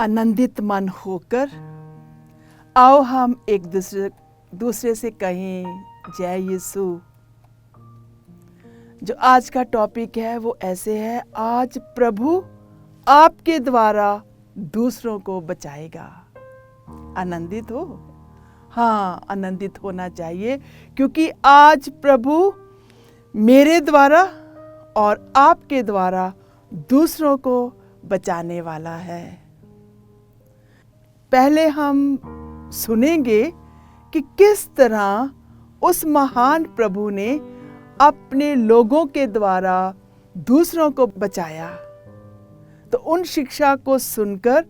आनंदित मन होकर आओ हम एक दूसरे से कहें जय यीशु। जो आज का टॉपिक है वो ऐसे है, आज प्रभु आपके द्वारा दूसरों को बचाएगा। आनंदित हो? हाँ, आनंदित होना चाहिए, क्योंकि आज प्रभु मेरे द्वारा और आपके द्वारा दूसरों को बचाने वाला है। पहले हम सुनेंगे कि किस तरह उस महान प्रभु ने अपने लोगों के द्वारा दूसरों को बचाया। तो उन शिक्षा को सुनकर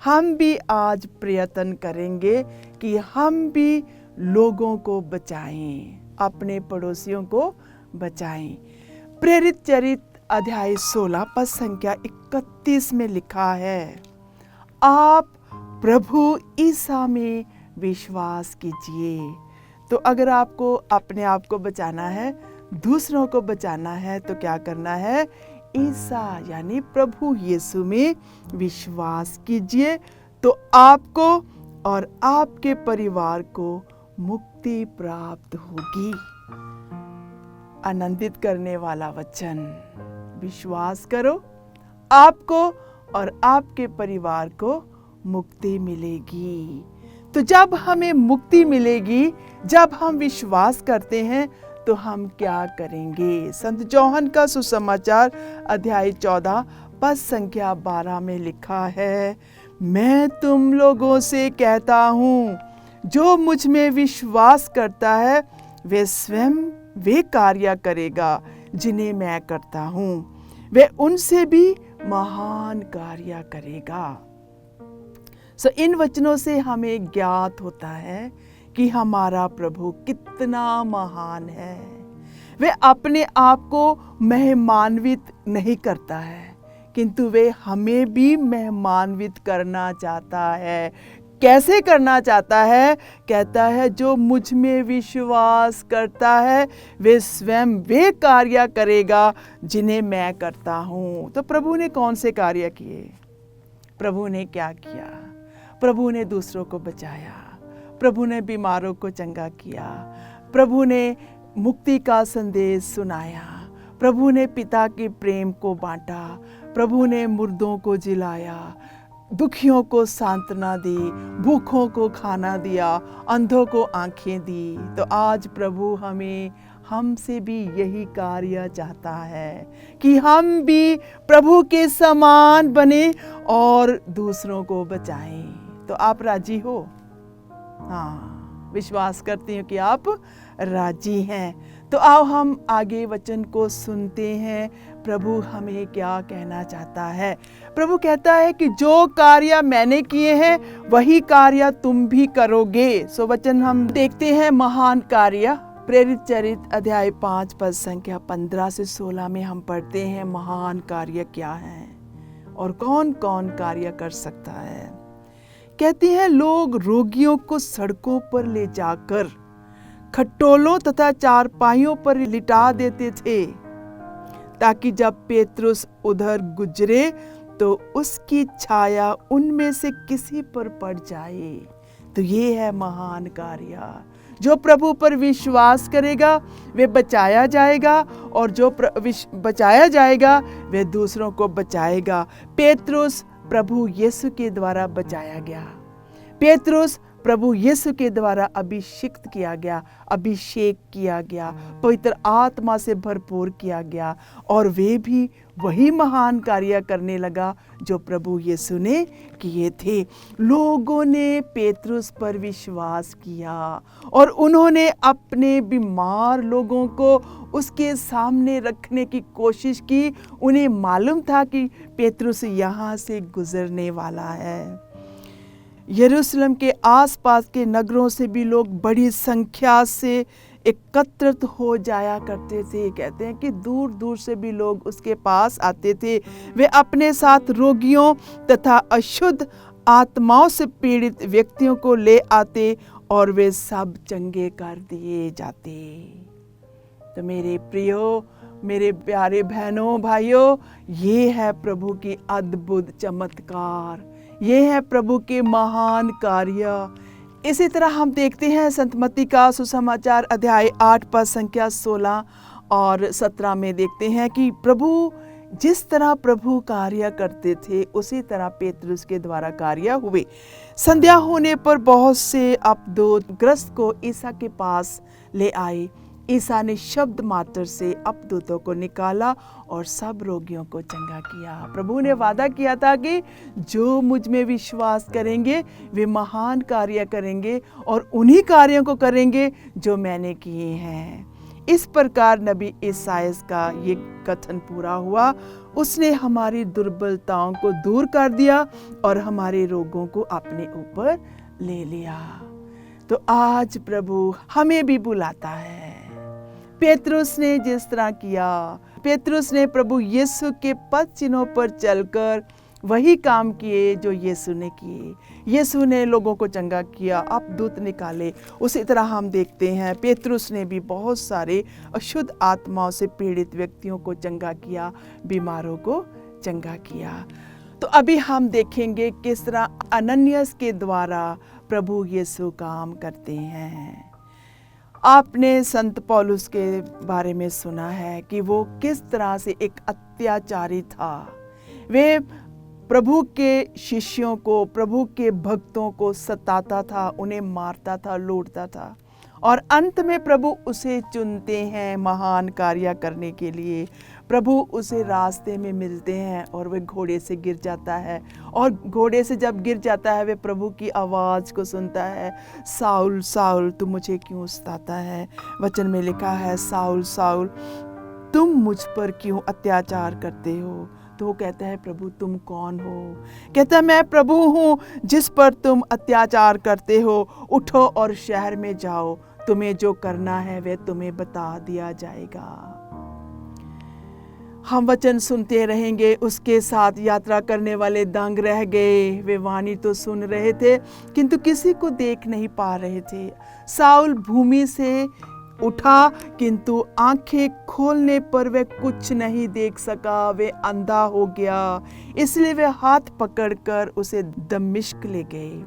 हम भी आज प्रयत्न करेंगे कि हम भी लोगों को बचाएं, अपने पड़ोसियों को बचाएं। प्रेरित चरित्र अध्याय 16 पद संख्या 31 में लिखा है, आप प्रभु ईसा में विश्वास कीजिए। तो अगर आपको अपने आप को बचाना है, दूसरों को बचाना है, तो क्या करना है? ईसा यानी प्रभु यीशु में विश्वास कीजिए, तो आपको और आपके परिवार को मुक्ति प्राप्त होगी। आनंदित करने वाला वचन। विश्वास करो, आपको और आपके परिवार को मुक्ति मिलेगी। तो जब हमें मुक्ति मिलेगी, जब हम विश्वास करते हैं, तो हम क्या करेंगे? संत जौहन का सुसमाचार अध्याय 14 पद संख्या 12 में लिखा है, मैं तुम लोगों से कहता हूँ, जो मुझ में विश्वास करता है वे स्वयं वे कार्य करेगा जिन्हें मैं करता हूँ, वे उनसे भी महान कार्य करेगा। इन वचनों से हमें ज्ञात होता है कि हमारा प्रभु कितना महान है। वे अपने आप को मेहमानवित नहीं करता है, किंतु वे हमें भी मेहमानवित करना चाहता है। कैसे करना चाहता है? कहता है, जो मुझ में विश्वास करता है वे स्वयं वे कार्य करेगा जिन्हें मैं करता हूँ। तो प्रभु ने कौन से कार्य किए? प्रभु ने क्या किया? प्रभु ने दूसरों को बचाया, प्रभु ने बीमारों को चंगा किया, प्रभु ने मुक्ति का संदेश सुनाया, प्रभु ने पिता के प्रेम को बांटा, प्रभु ने मुर्दों को जिलाया, दुखियों को सांत्वना दी, भूखों को खाना दिया, अंधों को आंखें दी। तो आज प्रभु हमसे भी यही कार्य चाहता है कि हम भी प्रभु के समान बने और दूसरों को बचाएं। तो आप राजी हो? हाँ, विश्वास करती हूँ कि आप राजी हैं। तो आओ हम आगे वचन को सुनते हैं, प्रभु हमें क्या कहना चाहता है। प्रभु कहता है कि जो कार्य मैंने किए हैं वही कार्य तुम भी करोगे। वचन हम देखते हैं, महान कार्य। प्रेरित चरित्र अध्याय 5 पद संख्या 15 से 16 में हम पढ़ते हैं, महान कार्य क्या है और कौन कौन कार्य कर सकता है। कहते हैं, लोग रोगियों को सड़कों पर ले जाकर खटोलों तथा चारपाइयों पर लिटा देते थे, ताकि जब पेतरुस उधर गुजरे तो उसकी छाया उनमें से किसी पर पड़ जाए। तो ये है महान कार्य। जो प्रभु पर विश्वास करेगा वे बचाया जाएगा, और जो बचाया जाएगा वे दूसरों को बचाएगा। पेतरुस प्रभु यीशु के द्वारा बचाया गया। पेतरुस प्रभु यीशु के द्वारा अभिषिक्त किया गया, अभिषेक किया गया, पवित्र आत्मा से भरपूर किया गया, और वे भी वही महान कार्य करने लगा जो प्रभु यीशु ने किए थे। लोगों ने पेतरुस पर विश्वास किया और उन्होंने अपने बीमार लोगों को उसके सामने रखने की कोशिश की। उन्हें मालूम था कि पेतरुस यहाँ से गुजरने वाला है। यरूशलेम के आसपास के नगरों से भी लोग बड़ी संख्या से एकत्रित हो जाया करते थे। कहते हैं कि दूर दूर से भी लोग उसके पास आते थे। वे अपने साथ रोगियों तथा अशुद्ध आत्माओं से पीड़ित व्यक्तियों को ले आते और वे सब चंगे कर दिए जाते। तो मेरे प्रियो, मेरे प्यारे बहनों भाइयों, ये है प्रभु की अद्भुत चमत्कार, ये है प्रभु के महान कार्य। इसी तरह हम देखते हैं संत मत्ती का सुसमाचार अध्याय 8 पद संख्या 16 और 17 में देखते हैं कि प्रभु जिस तरह प्रभु कार्य करते थे उसी तरह पेतरुस के द्वारा कार्य हुए। संध्या होने पर बहुत से अपदोतग्रस्त को ईसा के पास ले आए। ईसा ने शब्द मात्र से अपदूतों को निकाला और सब रोगियों को चंगा किया। प्रभु ने वादा किया था कि जो मुझ में विश्वास करेंगे वे महान कार्य करेंगे और उन्हीं कार्यों को करेंगे जो मैंने किए हैं। इस प्रकार नबी ईसायाह का ये कथन पूरा हुआ। उसने हमारी दुर्बलताओं को दूर कर दिया और हमारे रोगों को अपने ऊपर ले लिया। तो आज प्रभु हमें भी बुलाता है। पेतरुस ने जिस तरह किया, पेतरुस ने प्रभु यीशु के पद चिन्हों पर चलकर वही काम किए जो यीशु ने किए। यीशु ने लोगों को चंगा किया, अपदूत निकाले। उसी तरह हम देखते हैं पेतरुस ने भी बहुत सारे अशुद्ध आत्माओं से पीड़ित व्यक्तियों को चंगा किया, बीमारों को चंगा किया। तो अभी हम देखेंगे किस तरह अनन्यास के द्वारा प्रभु यीशु काम करते हैं। आपने संत पौलुस के बारे में सुना है कि वो किस तरह से एक अत्याचारी था। वे प्रभु के शिष्यों को, प्रभु के भक्तों को सताता था, उन्हें मारता था, लूटता था और अंत में प्रभु उसे चुनते हैं महान कार्य करने के लिए। प्रभु उसे रास्ते में मिलते हैं और वह घोड़े से गिर जाता है और घोड़े से जब गिर जाता है वे प्रभु की आवाज़ को सुनता है, साउल साउल तू मुझे क्यों सताता है। वचन में लिखा है, साउल साउल तुम मुझ पर क्यों अत्याचार करते हो। तो वो कहता है, प्रभु तुम कौन हो। कहता है, मैं प्रभु हूँ जिस पर तुम अत्याचार करते हो। उठो और शहर में जाओ, तुम्हें जो करना है वह तुम्हें बता दिया जाएगा। हम वचन सुनते रहेंगे। उसके साथ यात्रा करने वाले दंग रह गए। वे वाणी तो सुन रहे थे किंतु किसी को देख नहीं पा रहे थे। साउल भूमि से उठा किंतु आंखें खोलने पर वह कुछ नहीं देख सका, वे अंधा हो गया। इसलिए वे हाथ पकड़कर उसे दमिश्क ले गए।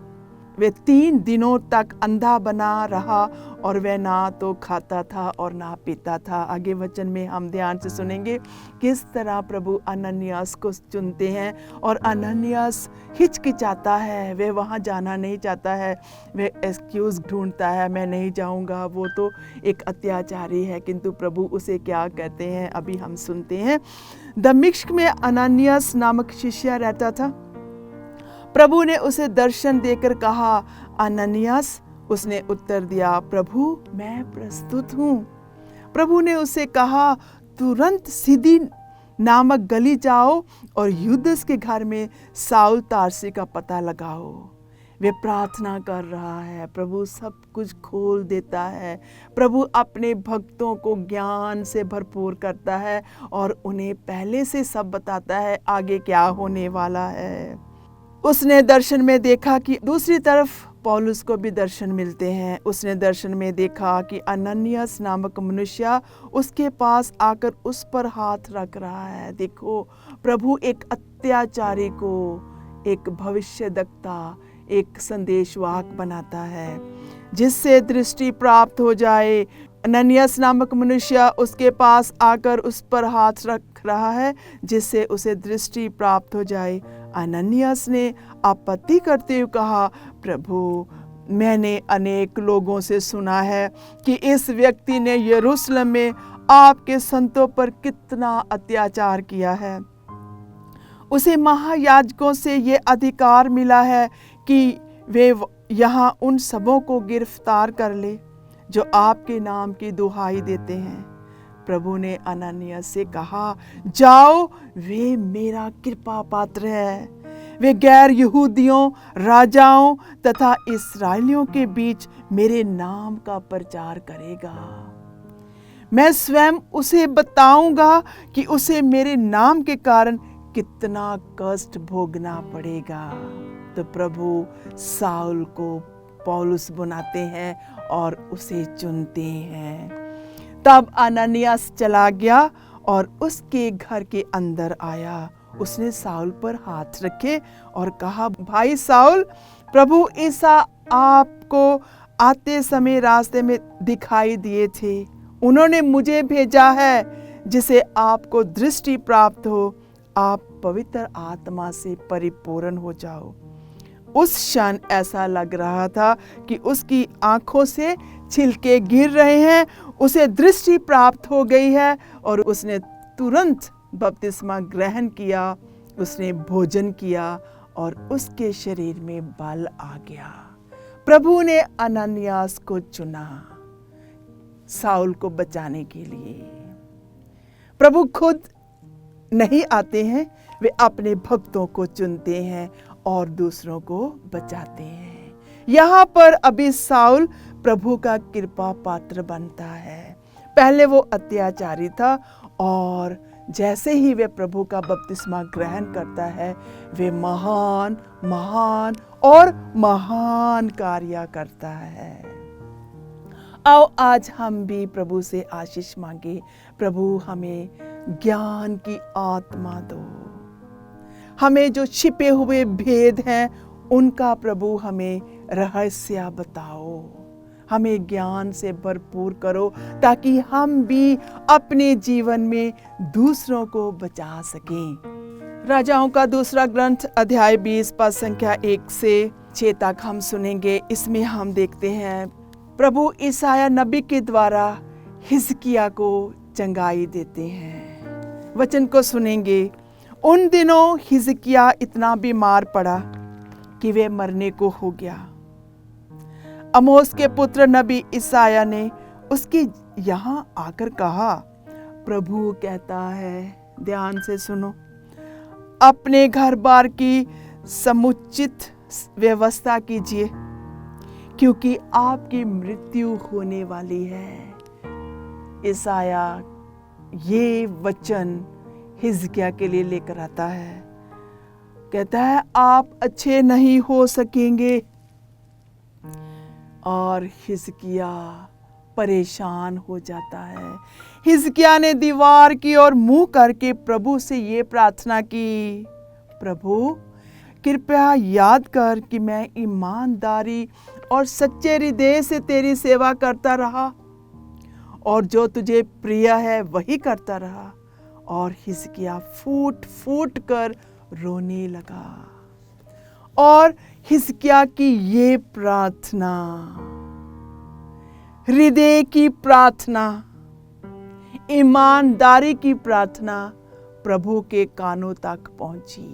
वे 3 दिनों तक अंधा बना रहा और वह ना तो खाता था और ना पीता था। आगे वचन में हम ध्यान से सुनेंगे किस तरह प्रभु अनन्यास को चुनते हैं और अनन्यास हिचकिचाता है, वह वहाँ जाना नहीं चाहता है, वह एक्सक्यूज़ ढूंढता है, मैं नहीं जाऊँगा, वो तो एक अत्याचारी है। किंतु प्रभु उसे क्या कहते हैं अभी हम सुनते हैं। दमिश्क में अनन्यास नामक शिष्य रहता था। प्रभु ने उसे दर्शन देकर कहा, अनन्यास। उसने उत्तर दिया, प्रभु मैं प्रस्तुत हूँ। प्रभु ने उसे कहा, तुरंत सीधी नामक गली जाओ और यूदस के घर में साउल तारसी का पता लगाओ। वे प्रार्थना कर रहा है, प्रभु सब कुछ खोल देता है। प्रभु अपने भक्तों को ज्ञान से भरपूर करता है और उन्हें पहले से सब बताता है आगे क्या होने वाला है। उसने दर्शन में देखा कि दूसरी तरफ पौलुस को भी दर्शन मिलते हैं। उसने दर्शन में देखा कि अनन्यास नामक मनुष्य उसके पास आकर उस पर हाथ रख रहा है। देखो, प्रभु एक अत्याचारी को एक भविष्यद्वक्ता, एक संदेशवाहक बनाता है जिससे दृष्टि प्राप्त हो जाए। अनन्यास नामक मनुष्य उसके पास आकर उस पर हाथ रख रहा है जिससे उसे दृष्टि प्राप्त हो जाए। अनन्यास ने आपत्ति करते हुए कहा, प्रभु मैंने अनेक लोगों से सुना है कि इस व्यक्ति ने यरूशलेम में आपके संतों पर कितना अत्याचार किया है। उसे महायाजकों से ये अधिकार मिला है कि वे यहाँ उन सबों को गिरफ्तार कर ले जो आपके नाम की दुहाई देते हैं। प्रभु ने अनन्यास से कहा, जाओ, वे मेरा कृपा पात्र है। वे गैर यहूदियों, राजाओं तथा इस्राएलियों के बीच मेरे नाम का प्रचार करेगा। मैं स्वयं उसे बताऊंगा कि उसे मेरे नाम के कारण कितना कष्ट भोगना पड़ेगा। तो प्रभु साउल को पौलुस बनाते हैं और उसे चुनते हैं। तब अनन्यास चला गया और उसके घर के अंदर आया। उसने साउल पर हाथ रखे और कहा, भाई साउल, प्रभु ईसा आपको आते समय रास्ते में दिखाई दिए थे। उन्होंने मुझे भेजा है जिसे आपको दृष्टि प्राप्त हो, आप पवित्र आत्मा से परिपूर्ण हो जाओ। उस क्षण ऐसा लग रहा था कि उसकी आंखों से छिलके गिर रहे हैं, उसे दृष्टि प्राप्त हो गई है और उसने तुरंत बपतिस्मा ग्रहण किया, उसने भोजन किया और उसके शरीर में बल आ गया। प्रभु ने अननियास को चुना साउल को बचाने के लिए। प्रभु खुद नहीं आते हैं, वे अपने भक्तों को चुनते हैं और दूसरों को बचाते हैं। यहाँ पर अभी साउल प्रभु का कृपा पात्र बनता है। पहले वो अत्याचारी था और जैसे ही वे प्रभु का बपतिस्मा ग्रहण करता है, वे महान महान और महान कार्य करता है। आओ आज हम भी प्रभु से आशीष मांगे, प्रभु हमें ज्ञान की आत्मा दो, हमें जो छिपे हुए भेद हैं उनका प्रभु हमें रहस्य बताओ, हमें ज्ञान से भरपूर करो ताकि हम भी अपने जीवन में दूसरों को बचा सकें। राजाओं का दूसरा ग्रंथ अध्याय 20 पद संख्या 1 से 6 तक हम सुनेंगे। इसमें हम देखते हैं प्रभु ईसाया नबी के द्वारा हिजकिय्याह को चंगाई देते हैं। वचन को सुनेंगे। उन दिनों हिजकिय्याह इतना बीमार पड़ा कि वे मरने को हो गया। आमोस के पुत्र नबी ईसाया ने उसकी यहाँ आकर कहा, प्रभु कहता है, ध्यान से सुनो, अपने घर बार की समुचित व्यवस्था कीजिए क्योंकि आपकी मृत्यु होने वाली है। ईसाया ये वचन हिजकिय्याह के लिए लेकर आता है। कहता है आप अच्छे नहीं हो सकेंगे। और हिजकिय्याह परेशान हो जाता है। हिजकिय्याह ने दीवार की ओर मुंह करके प्रभु से ये प्रार्थना की, प्रभु कृपया याद कर कि मैं ईमानदारी और सच्चे हृदय से तेरी सेवा करता रहा और जो तुझे प्रिय है वही करता रहा। और हिजकिय्याह फूट फूट कर रोने लगा। और हिजकिय्याह की ये प्रार्थना, हृदय की प्रार्थना, ईमानदारी की प्रार्थना प्रभु के कानों तक पहुंची।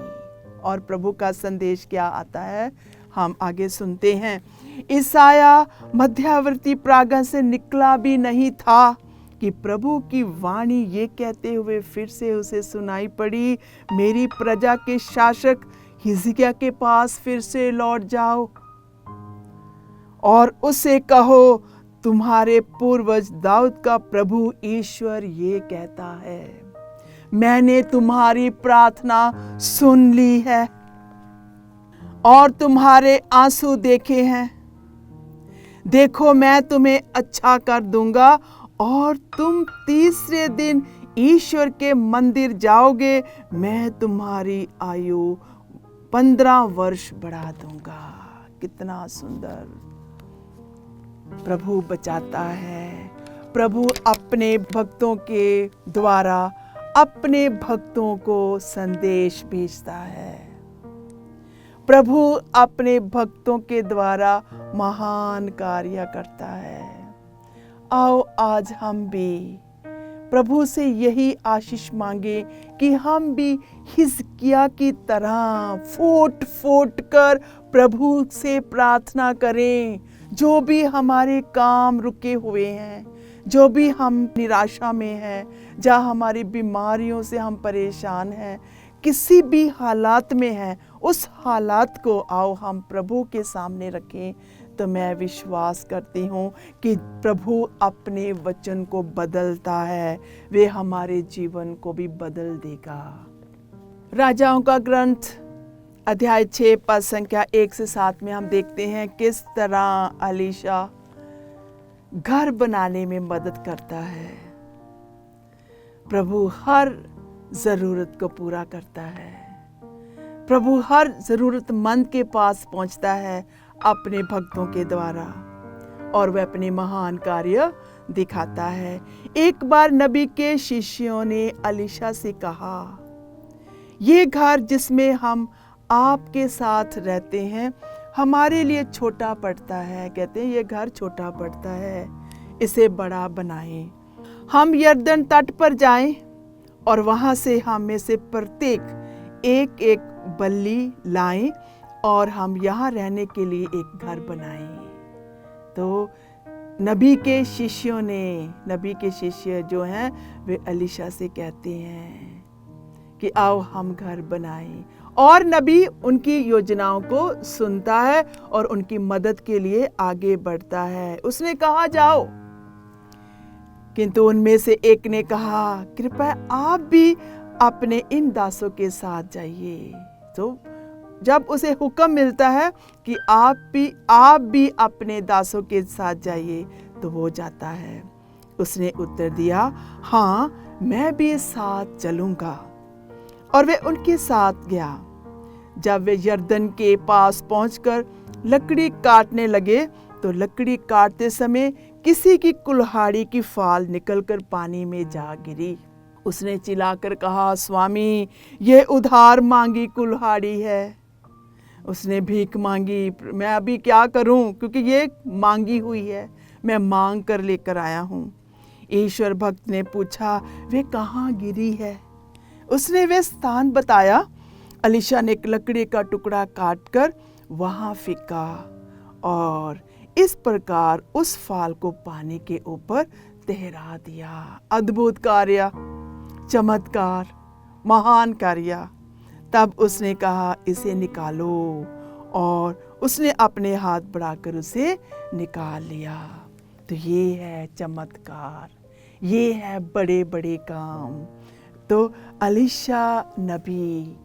और प्रभु का संदेश क्या आता है, हम आगे सुनते हैं। ईसाया मध्यावर्ती प्रांगण से निकला भी नहीं था कि प्रभु की वाणी ये कहते हुए फिर से उसे सुनाई पड़ी, मेरी प्रजा के शासक हिजकिय्याह के पास फिर से लौट जाओ और उसे कहो, तुम्हारे पूर्वज दाऊद का प्रभु ईश्वर ये कहता है, मैंने तुम्हारी प्रार्थना सुन ली है और तुम्हारे आंसू देखे हैं। देखो मैं तुम्हें अच्छा कर दूंगा और तुम तीसरे दिन ईश्वर के मंदिर जाओगे। मैं तुम्हारी आयु 15 वर्ष बढ़ा दूंगा। कितना सुंदर प्रभु बचाता है। प्रभु अपने भक्तों के द्वारा अपने भक्तों को संदेश भेजता है। प्रभु अपने भक्तों के द्वारा महान कार्य करता है। आओ आज हम भी प्रभु से यही आशीष मांगे कि हम भी हिजकिय्याह की तरह फूट फूट कर प्रभु से प्रार्थना करें। जो भी हमारे काम रुके हुए हैं, जो भी हम निराशा में हैं, जहाँ हमारी बीमारियों से हम परेशान हैं, किसी भी हालात में हैं, उस हालात को आओ हम प्रभु के सामने रखें। तो मैं विश्वास करती हूँ कि प्रभु अपने वचन को बदलता है, वे हमारे जीवन को भी बदल देगा। राजाओं का ग्रंथ अध्याय 6 पद संख्या 1 से 7 में हम देखते हैं किस तरह एलीशा घर बनाने में मदद करता है। प्रभु हर जरूरत को पूरा करता है। प्रभु हर जरूरतमंद के पास पहुंचता है अपने भक्तों के द्वारा, और वह अपने महान कार्य दिखाता है। एक बार नबी के शिष्यों ने अलीशा से कहा, ये घर जिसमें हम आपके साथ रहते हैं हमारे लिए छोटा पड़ता है। कहते हैं ये घर छोटा पड़ता है, इसे बड़ा बनाएं। हम यरदन तट पर जाएं और वहां से हम में से प्रत्येक एक एक बल्ली लाएं और हम यहाँ रहने के लिए एक घर बनाएं। तो नबी के शिष्य जो हैं वे अलीशा से कहते हैं कि आओ हम घर बनाएं, और नबी उनकी योजनाओं को सुनता है और उनकी मदद के लिए आगे बढ़ता है। उसने कहा जाओ, किंतु उनमें से एक ने कहा कृपया आप भी अपने इन दासों के साथ जाइए। तो जब उसे हुक्म मिलता है कि आप भी अपने दासों के साथ जाइए, तो वो जाता है। उसने उत्तर दिया, हाँ मैं भी साथ चलूंगा, और वे उनके साथ गया। जब वे यरदन के पास पहुंचकर लकड़ी काटने लगे, तो लकड़ी काटते समय किसी की कुल्हाड़ी की फाल निकलकर पानी में जा गिरी। उसने चिल्लाकर कहा, स्वामी ये उधार मांगी कुल्हाड़ी है। उसने भीख मांगी, मैं अभी क्या करूं, क्योंकि ये मांगी हुई है, मैं मांग कर लेकर आया हूं। ईश्वर भक्त ने पूछा, वे कहाँ गिरी है? उसने वे स्थान बताया। अलीशा ने एक लकड़ी का टुकड़ा काटकर वहां फेंका, और इस प्रकार उस फाल को पानी के ऊपर तैरा दिया। अद्भुत कार्य, चमत्कार, महान कार्य। तब उसने कहा, इसे निकालो, और उसने अपने हाथ बढ़ाकर उसे निकाल लिया। तो ये है चमत्कार, ये है बड़े बड़े काम। तो अलीशा नबी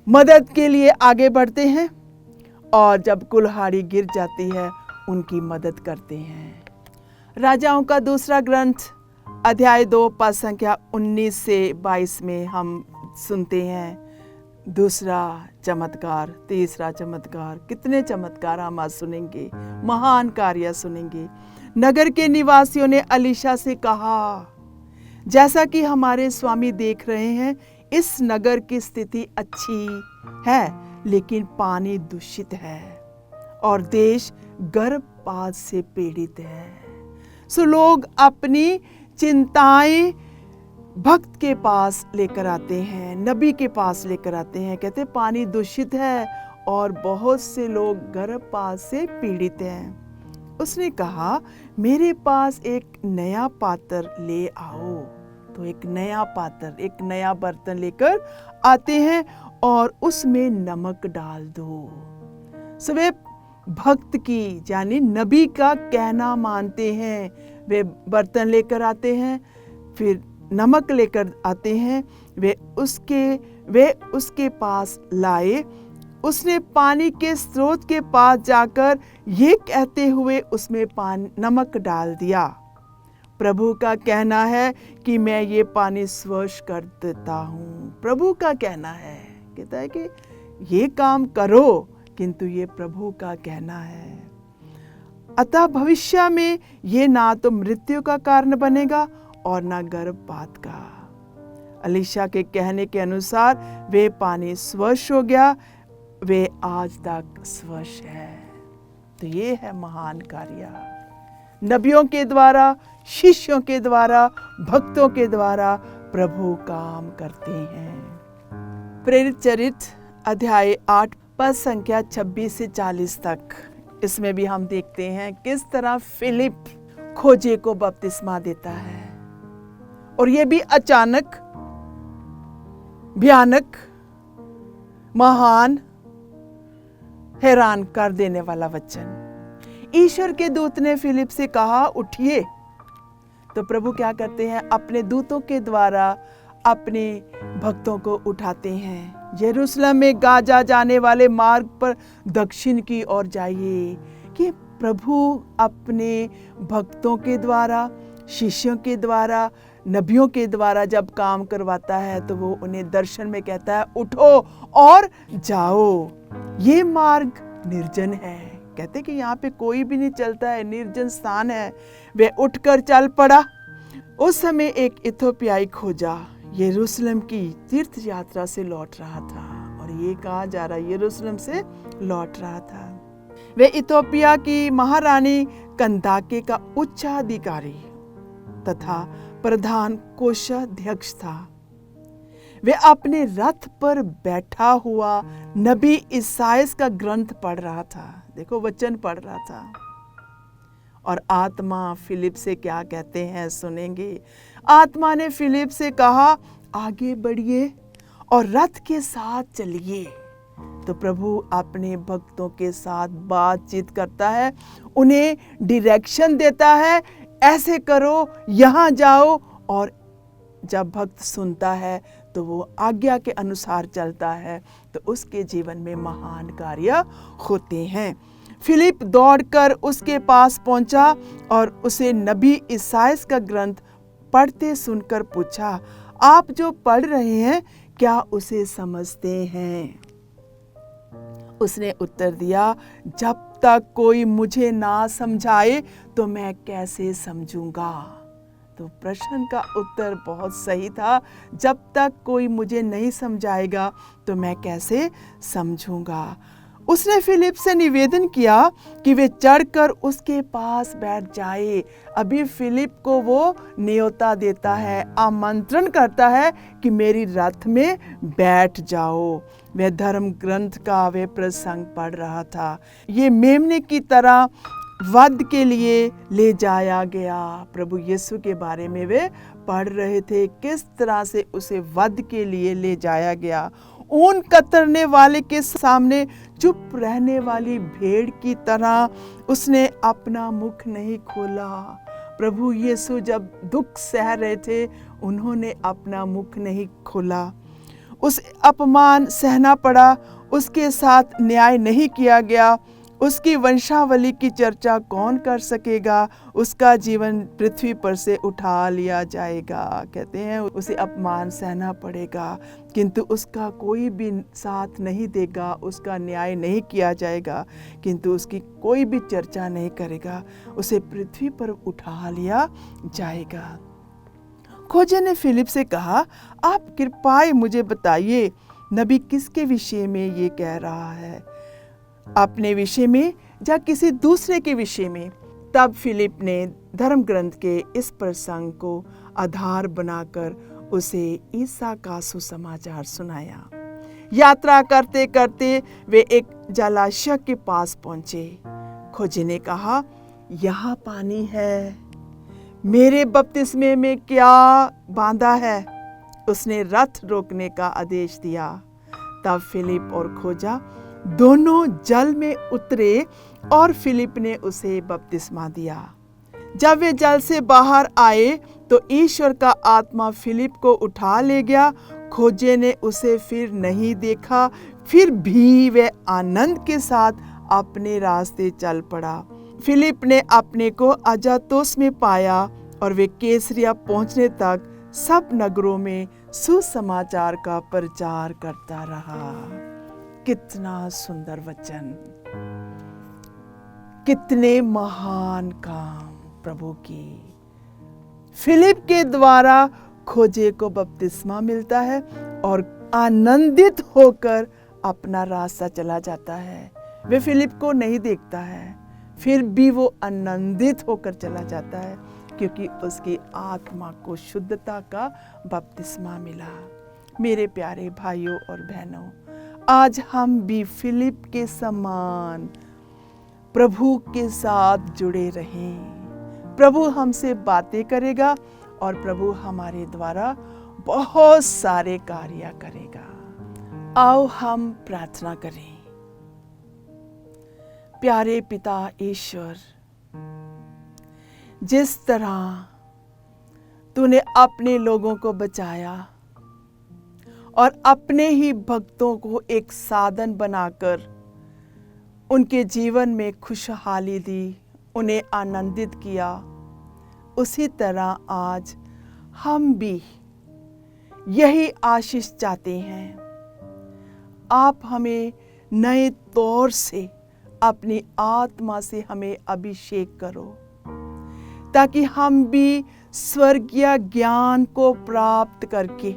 मदद के लिए आगे बढ़ते हैं, और जब कुल्हाड़ी गिर जाती है उनकी मदद करते हैं। राजाओं का दूसरा ग्रंथ अध्याय 2 पद संख्या 19 से 22 में हम सुनते हैं दूसरा चमत्कार, तीसरा चमत्कार। कितने चमत्कार हम आज सुनेंगे, महान कार्य सुनेंगे। नगर के निवासियों ने अलीशा से कहा, जैसा कि हमारे स्वामी देख रहे हैं, इस नगर की स्थिति अच्छी है, लेकिन पानी दूषित है और देश गर्भपात से पीड़ित है। सो लोग अपनी चिंताएं भक्त के पास लेकर आते हैं, नबी के पास लेकर आते हैं। कहते पानी दूषित है और बहुत से लोग गर्भपात से पीड़ित हैं। उसने कहा, मेरे पास एक नया पात्र ले आओ। तो एक नया पात्र, एक नया बर्तन लेकर आते हैं और उसमें नमक डाल दो। सो वे भक्त की यानी नबी का कहना मानते हैं। वे बर्तन लेकर आते हैं, फिर नमक लेकर आते हैं। वे उसके पास लाए। उसने पानी के स्रोत के पास जाकर ये कहते हुए उसमें नमक डाल दिया, प्रभु का कहना है कि मैं ये पानी स्वच्छ कर देता हूँ। प्रभु का कहना है, कहता है कि ये काम करो, किंतु ये प्रभु का कहना है। अतः भविष्य में ये ना तो मृत्यु का कारण बनेगा और ना गर्भपात का। अलीशा के कहने के अनुसार वे पानी स्वच्छ हो गया, वे आज तक स्वच्छ है। तो ये है महान कार्य, नबियों के द्वारा, शिष्यों के द्वारा, भक्तों के द्वारा प्रभु काम करते हैं। प्रेरित चरित्र अध्याय 8 पद संख्या 26 से 40 तक, इसमें भी हम देखते हैं किस तरह फिलिप खोजे को बपतिस्मा देता है, और ये भी अचानक, भयानक, महान, हैरान कर देने वाला वचन। ईश्वर के दूत ने फिलिप से कहा, उठिए। तो प्रभु क्या करते हैं, अपने दूतों के द्वारा अपने भक्तों को उठाते हैं। यरूशलेम में गाजा जाने वाले मार्ग पर दक्षिण की ओर जाइए। कि प्रभु अपने भक्तों के द्वारा, शिष्यों के द्वारा नबियों के द्वारा जब काम करवाता है तो वो उन्हें दर्शन में कहता है, उठो और जाओ, ये मार्ग निर्जन है। कहते कि यहाँ पे कोई भी नहीं चलता है, निर्जन स्थान है। वे उठकर चल पड़ा। उस समय एक इथोपियाई खोजा यरूशलेम की तीर्थ यात्रा से लौट रहा था, और ये कहा जा रहा यरूशलेम से लौट रहा था। वे इथोपिया की महारानी कंदाके का उच्चाधिकारी तथा प्रधान कोषाध्यक्ष था। वे अपने रथ पर बैठा हुआ नबी इसायास का ग्रंथ पढ़ रहा था। देखो, वचन पढ़ रहा था। और आत्मा फिलिप से क्या कहते हैं सुनेंगे। आत्मा ने फिलिप से कहा, आगे बढ़िए और रथ के साथ चलिए। तो प्रभु अपने भक्तों के साथ बातचीत करता है, उन्हें डायरेक्शन देता है, ऐसे करो, यहाँ जाओ। और जब भक्त सुनता है तो वो आज्ञा के अनुसार चलता है, तो उसके जीवन में महान कार्य होते हैं। फिलिप दौड़कर उसके पास पहुंचा और उसे नबी इसायास का ग्रंथ पढ़ते सुनकर पूछा, आप जो पढ़ रहे हैं क्या उसे समझते हैं? उसने उत्तर दिया, जब तक कोई मुझे ना समझाए तो मैं कैसे समझूंगा। तो प्रश्न का उत्तर बहुत सही था, जब तक कोई मुझे नहीं समझाएगा तो मैं कैसे समझूंगा। उसने फिलिप से निवेदन किया कि वे चढ़कर उसके पास बैठ जाए। अभी फिलिप को वो न्योता देता है, आमंत्रण करता है कि मेरी रथ में बैठ जाओ। वह धर्म ग्रंथ का वे प्रसंग पढ़ रहा था। ये मेमने की तरह वध के लिए ले जाया गया। प्रभु यीशु के बारे में वे पढ़ रहे थे, किस तरह से उसे वध के लिए ले जाया गया। ऊन कतरने वाले के सामने चुप रहने वाली भेड़ की तरह उसने अपना मुख नहीं खोला। प्रभु यीशु जब दुख सह रहे थे, उन्होंने अपना मुख नहीं खोला। उसे अपमान सहना पड़ा, उसके साथ न्याय नहीं किया गया। उसकी वंशावली की चर्चा कौन कर सकेगा? उसका जीवन पृथ्वी पर से उठा लिया जाएगा। कहते हैं उसे अपमान सहना पड़ेगा, किंतु उसका कोई भी साथ नहीं देगा, उसका न्याय नहीं किया जाएगा, किंतु उसकी कोई भी चर्चा नहीं करेगा। उसे पृथ्वी पर उठा लिया जाएगा। खोजे ने फिलिप से कहा, आप कृपया मुझे बताइए, नबी किसके विषय में ये कह रहा है, अपने विषय में या किसी दूसरे के विषय में? तब फिलिप ने धर्म ग्रंथ के इस प्रसंग को आधार बनाकर उसे ईसा का सुसमाचार सुनाया। यात्रा करते करते वे एक जलाशय के पास पहुंचे। खोजे ने कहा, यहाँ पानी है, मेरे बपतिस्मे में क्या बांधा है? उसने रथ रोकने का आदेश दिया। तब फिलिप और खोजा दोनों जल में उतरे और फिलिप ने उसे बपतिस्मा दिया। जब वे जल से बाहर आए तो ईश्वर का आत्मा फिलिप को उठा ले गया। खोजे ने उसे फिर नहीं देखा, फिर भी वे आनंद के साथ अपने रास्ते चल पड़ा। फिलिप ने अपने को अजातोस में पाया और वे कैसरिया पहुंचने तक सब नगरों में सुसमाचार का प्रचार करता रहा। कितना सुंदर वचन, कितने महान काम प्रभु की। फिलिप के द्वारा खोजे को बपतिस्मा मिलता है और आनंदित होकर अपना रास्ता चला जाता है। वे फिलिप को नहीं देखता है, फिर भी वो आनंदित होकर चला जाता है, क्योंकि उसकी आत्मा को शुद्धता का बपतिस्मा मिला। मेरे प्यारे भाइयों और बहनों, आज हम भी फिलिप के समान प्रभु के साथ जुड़े रहें। प्रभु हमसे बातें करेगा और प्रभु हमारे द्वारा बहुत सारे कार्य करेगा। आओ हम प्रार्थना करें। प्यारे पिता ईश्वर, जिस तरह तूने अपने लोगों को बचाया और अपने ही भक्तों को एक साधन बनाकर उनके जीवन में खुशहाली दी, उन्हें आनंदित किया, उसी तरह आज हम भी यही आशीष चाहते हैं। आप हमें नए तौर से अपनी आत्मा से हमें अभिषेक करो, ताकि हम भी स्वर्गीय ज्ञान को प्राप्त करके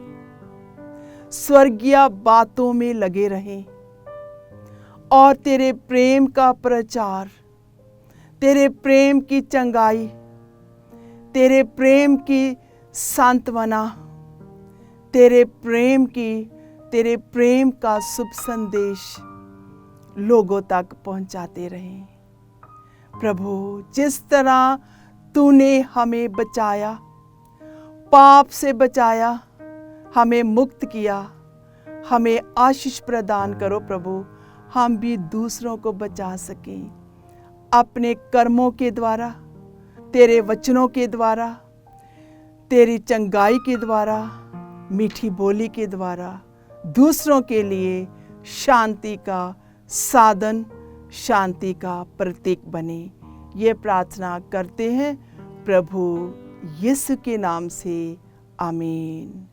स्वर्गीय बातों में लगे रहें और तेरे प्रेम का प्रचार, तेरे प्रेम की चंगाई, तेरे प्रेम की सांत्वना, तेरे प्रेम का शुभ संदेश लोगों तक पहुंचाते रहें। प्रभु, जिस तरह तूने हमें बचाया, पाप से बचाया, हमें मुक्त किया, हमें आशीष प्रदान करो प्रभु, हम भी दूसरों को बचा सकें अपने कर्मों के द्वारा, तेरे वचनों के द्वारा, तेरी चंगाई के द्वारा, मीठी बोली के द्वारा दूसरों के लिए शांति का साधन, शांति का प्रतीक बने। ये प्रार्थना करते हैं प्रभु यीशु के नाम से, आमीन।